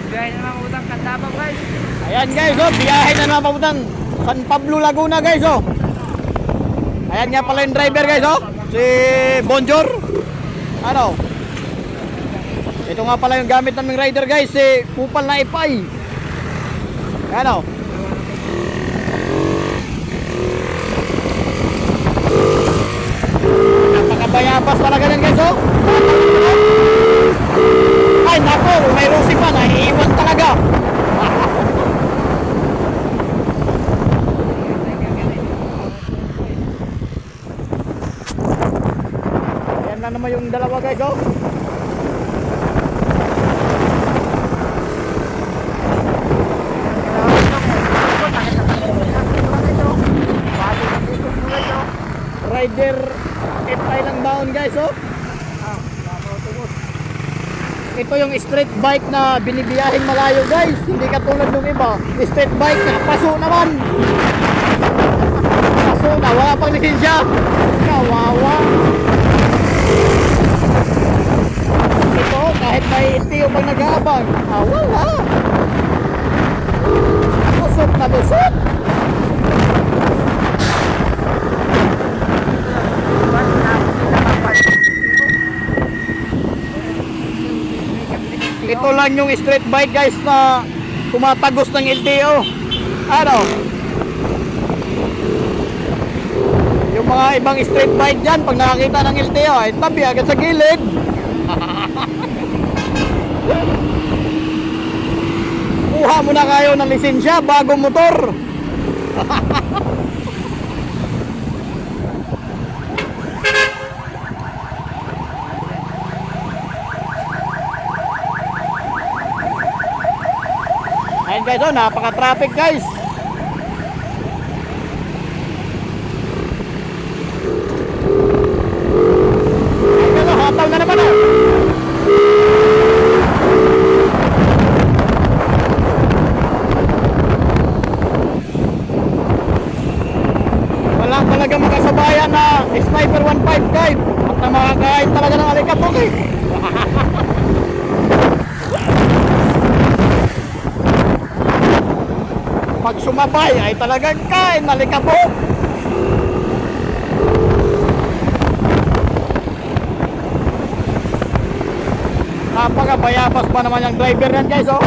guys, biyahe na mga utang Candaba guys. Ayan guys, oh, biyahe na naman papuntang San Pablo, Laguna guys, oh. Ayan nga pala yung driver guys, oh. Si Bonjour. Ano? Ito nga pala yung gamit naming rider guys, si Kupal na Ipay. Ano? Napakabayabas talaga yan guys, oh. Ay nako, may rusi pa, naiiwan talaga. Ayan na naman yung dalawa guys, oh. Rider FI lang baon guys, oh. Ito yung street bike na binibiyahing malayo guys. Hindi katulad ng iba. Street bike na paso naman. Paso na, wala pang lisensya. Kawawa. Ito kahit may itiyo pag nag-aabang, wala. Lusot na lusot. Ito lang yung street bike guys na tumatagos ng LTO. Ano? Yung mga ibang street bike dyan, pag nakakita ng LTO, ay tabi agad sa gilid. Kuha mo na kayo ng lisensya bago motor. Ayan guys, oh, napaka-traffic guys. Ayan guys, oh, hataw na naman, oh. Wala talaga makasabayan na Sniper 155 at na makakain talaga ng alikabok, eh. Pag sumabay ay talagang kain nalikabok. Napakabayabas pa naman yung driver yan guys, oh.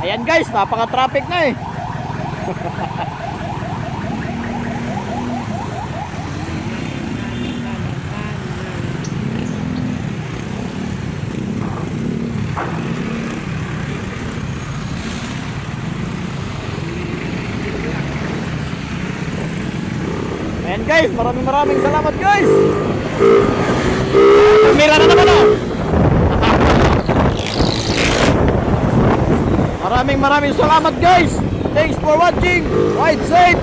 Ayan guys, napaka-traffic na, eh. Ayan guys, maraming salamat guys. Kamera na naman, oh. Maraming salamat guys. Thanks for watching. Ride safe.